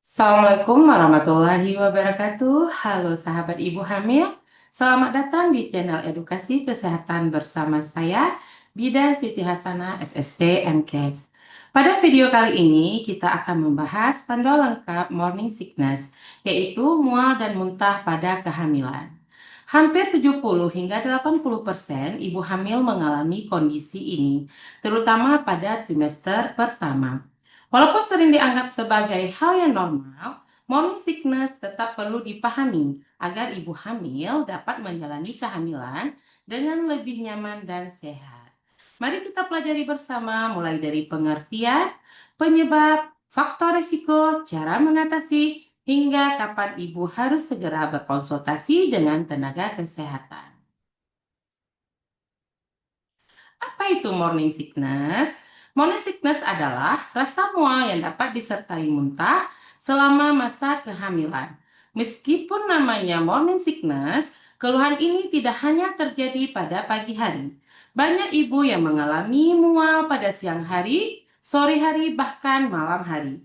Assalamualaikum warahmatullahi wabarakatuh. Halo sahabat ibu hamil, selamat datang di channel edukasi kesehatan bersama saya, Bidan Siti Hasanah SST MKes. Pada video kali ini kita akan membahas panduan lengkap morning sickness, yaitu mual dan muntah pada kehamilan. Hampir 70 hingga 80% ibu hamil mengalami kondisi ini, terutama pada trimester pertama. Walaupun sering dianggap sebagai hal yang normal, morning sickness tetap perlu dipahami agar ibu hamil dapat menjalani kehamilan dengan lebih nyaman dan sehat. Mari kita pelajari bersama mulai dari pengertian, penyebab, faktor risiko, cara mengatasi, hingga kapan ibu harus segera berkonsultasi dengan tenaga kesehatan. Apa itu morning sickness? Morning sickness adalah rasa mual yang dapat disertai muntah selama masa kehamilan. Meskipun namanya morning sickness, keluhan ini tidak hanya terjadi pada pagi hari. Banyak ibu yang mengalami mual pada siang hari, sore hari, bahkan malam hari.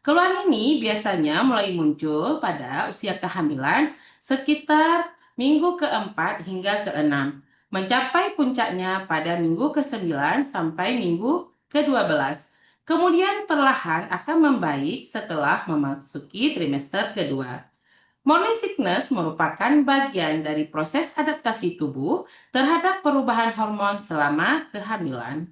Keluhan ini biasanya mulai muncul pada usia kehamilan sekitar minggu keempat hingga keenam, mencapai puncaknya pada minggu ke-9 sampai minggu ke-12. Kemudian perlahan akan membaik setelah memasuki trimester kedua. Morning sickness merupakan bagian dari proses adaptasi tubuh terhadap perubahan hormon selama kehamilan.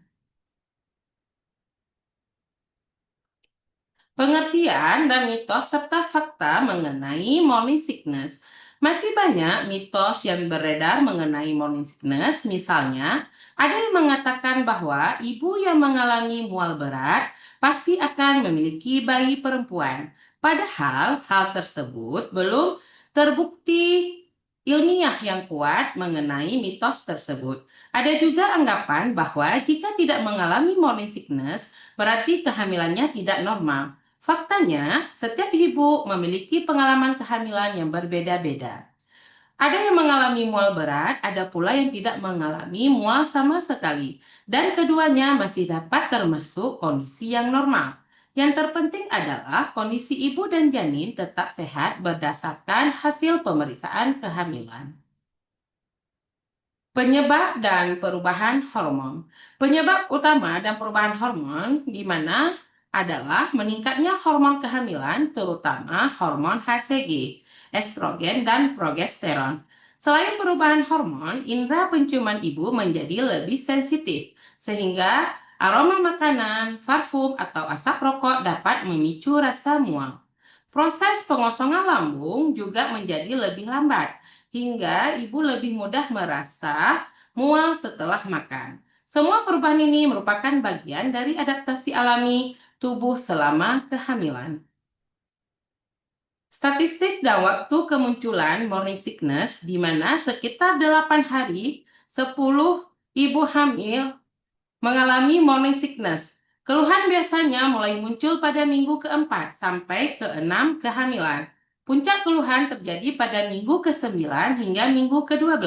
Pengertian dan mitos serta fakta mengenai morning sickness. Masih banyak mitos yang beredar mengenai morning sickness. Misalnya, ada yang mengatakan bahwa ibu yang mengalami mual berat pasti akan memiliki bayi perempuan. Padahal hal tersebut belum terbukti ilmiah yang kuat mengenai mitos tersebut. Ada juga anggapan bahwa jika tidak mengalami morning sickness, berarti kehamilannya tidak normal. Faktanya, setiap ibu memiliki pengalaman kehamilan yang berbeda-beda. Ada yang mengalami mual berat, ada pula yang tidak mengalami mual sama sekali, dan keduanya masih dapat termasuk kondisi yang normal. Yang terpenting adalah kondisi ibu dan janin tetap sehat berdasarkan hasil pemeriksaan kehamilan. Penyebab dan perubahan hormon. Penyebab utama dan perubahan hormon di mana adalah meningkatnya hormon kehamilan, terutama hormon HCG, estrogen dan progesteron. Selain perubahan hormon, indera penciuman ibu menjadi lebih sensitif, sehingga aroma makanan, parfum, atau asap rokok dapat memicu rasa mual. Proses pengosongan lambung juga menjadi lebih lambat, hingga ibu lebih mudah merasa mual setelah makan. Semua perubahan ini merupakan bagian dari adaptasi alami tubuh selama kehamilan. Statistik dan waktu kemunculan morning sickness di mana sekitar 8 hari 10 ibu hamil mengalami morning sickness. Keluhan biasanya mulai muncul pada minggu keempat sampai keenam kehamilan. Puncak keluhan terjadi pada minggu ke-9 hingga minggu ke-12.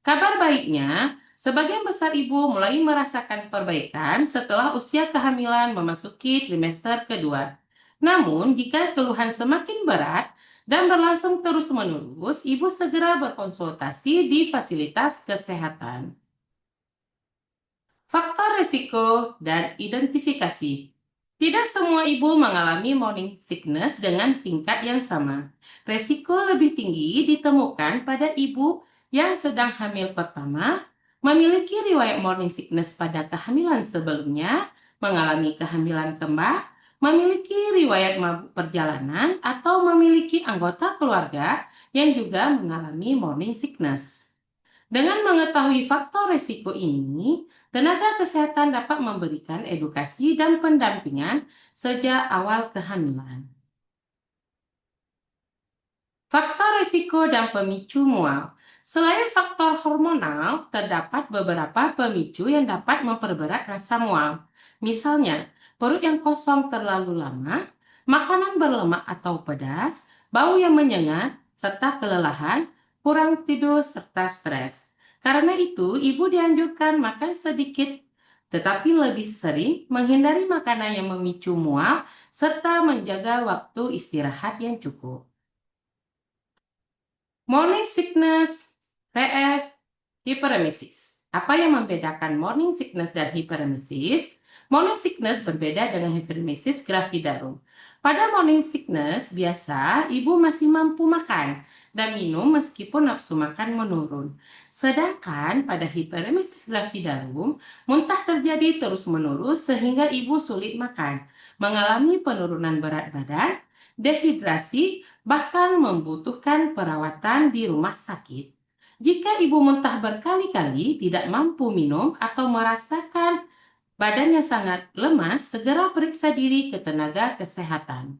Kabar baiknya, sebagian besar ibu mulai merasakan perbaikan setelah usia kehamilan memasuki trimester kedua. Namun, jika keluhan semakin berat dan berlangsung terus-menerus, ibu segera berkonsultasi di fasilitas kesehatan. Faktor risiko dan identifikasi. Tidak semua ibu mengalami morning sickness dengan tingkat yang sama. Risiko lebih tinggi ditemukan pada ibu yang sedang hamil pertama, memiliki riwayat morning sickness pada kehamilan sebelumnya, mengalami kehamilan kembar, memiliki riwayat mabuk perjalanan, atau memiliki anggota keluarga yang juga mengalami morning sickness. Dengan mengetahui faktor risiko ini, tenaga kesehatan dapat memberikan edukasi dan pendampingan sejak awal kehamilan. Faktor risiko dan pemicu mual. Selain faktor hormonal, terdapat beberapa pemicu yang dapat memperberat rasa mual. Misalnya, perut yang kosong terlalu lama, makanan berlemak atau pedas, bau yang menyengat, serta kelelahan, kurang tidur, serta stres. Karena itu, ibu dianjurkan makan sedikit tetapi lebih sering menghindari makanan yang memicu mual serta menjaga waktu istirahat yang cukup. Morning sickness vs hyperemesis. Apa yang membedakan morning sickness dan hyperemesis? Morning sickness berbeda dengan hyperemesis gravidarum. Pada morning sickness, biasa ibu masih mampu makan dan minum meskipun nafsu makan menurun. Sedangkan pada hyperemesis gravidarum, muntah terjadi terus-menerus sehingga ibu sulit makan, mengalami penurunan berat badan, dehidrasi, bahkan membutuhkan perawatan di rumah sakit. Jika ibu muntah berkali-kali, tidak mampu minum, atau merasakan badannya sangat lemas, segera periksa diri ke tenaga kesehatan.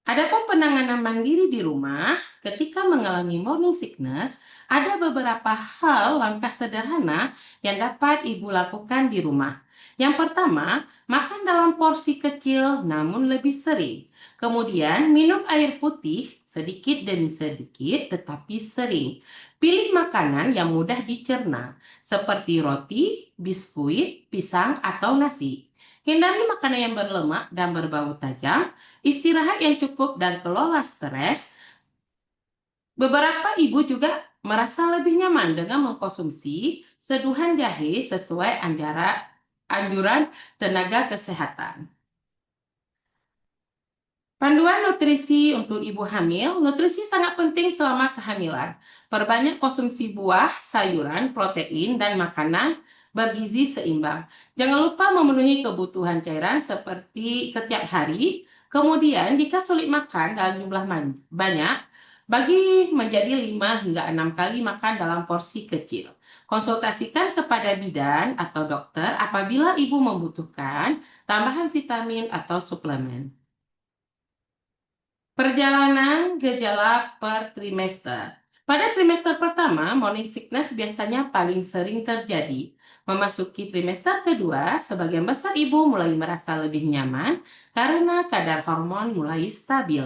Adapun penanganan mandiri di rumah, ketika mengalami morning sickness, ada beberapa hal langkah sederhana yang dapat ibu lakukan di rumah. Yang pertama, makan dalam porsi kecil namun lebih sering. Kemudian, minum air putih sedikit demi sedikit tetapi sering. Pilih makanan yang mudah dicerna, seperti roti, biskuit, pisang, atau nasi. Hindari makanan yang berlemak dan berbau tajam. Istirahat yang cukup dan kelola stres. Beberapa ibu juga merasa lebih nyaman dengan mengkonsumsi seduhan jahe sesuai anjuran tenaga kesehatan. Panduan nutrisi untuk ibu hamil. Nutrisi sangat penting selama kehamilan. Perbanyak konsumsi buah, sayuran, protein, dan makanan bergizi seimbang. Jangan lupa memenuhi kebutuhan cairan seperti setiap hari. Kemudian, jika sulit makan dalam jumlah banyak, bagi menjadi 5 hingga 6 kali makan dalam porsi kecil. Konsultasikan kepada bidan atau dokter apabila ibu membutuhkan tambahan vitamin atau suplemen. Perjalanan gejala per trimester. Pada trimester pertama, morning sickness biasanya paling sering terjadi. Memasuki trimester kedua, sebagian besar ibu mulai merasa lebih nyaman karena kadar hormon mulai stabil.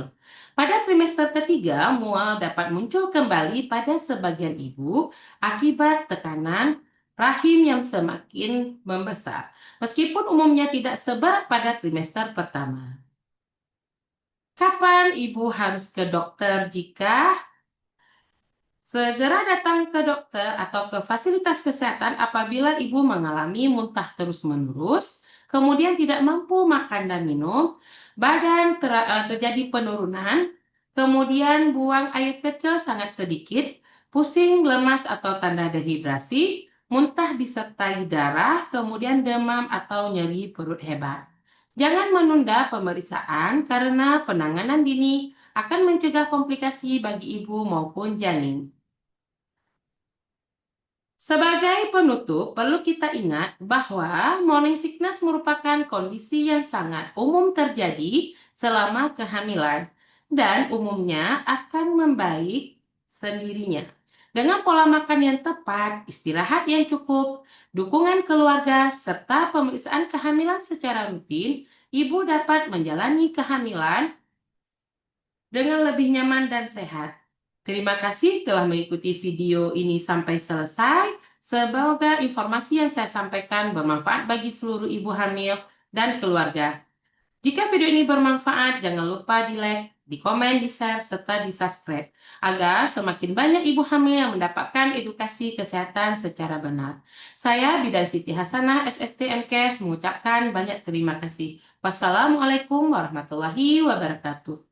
Pada trimester ketiga, mual dapat muncul kembali pada sebagian ibu akibat tekanan rahim yang semakin membesar, meskipun umumnya tidak seberat pada trimester pertama. Kapan ibu harus ke dokter? Jika segera datang ke dokter atau ke fasilitas kesehatan apabila ibu mengalami muntah terus-menerus, kemudian tidak mampu makan dan minum, badan terjadi penurunan, kemudian buang air kecil sangat sedikit, pusing, lemas atau tanda dehidrasi, muntah disertai darah, kemudian demam atau nyeri perut hebat. Jangan menunda pemeriksaan karena penanganan dini akan mencegah komplikasi bagi ibu maupun janin. Sebagai penutup, perlu kita ingat bahwa morning sickness merupakan kondisi yang sangat umum terjadi selama kehamilan dan umumnya akan membaik sendirinya. Dengan pola makan yang tepat, istirahat yang cukup, dukungan keluarga, serta pemeriksaan kehamilan secara rutin, ibu dapat menjalani kehamilan dengan lebih nyaman dan sehat. Terima kasih telah mengikuti video ini sampai selesai. Semoga informasi yang saya sampaikan bermanfaat bagi seluruh ibu hamil dan keluarga. Jika video ini bermanfaat, jangan lupa di-like, di-komen, di-share, serta di-subscribe agar semakin banyak ibu hamil yang mendapatkan edukasi kesehatan secara benar. Saya Bidan Siti Hasanah, SST MKes, mengucapkan banyak terima kasih. Wassalamualaikum warahmatullahi wabarakatuh.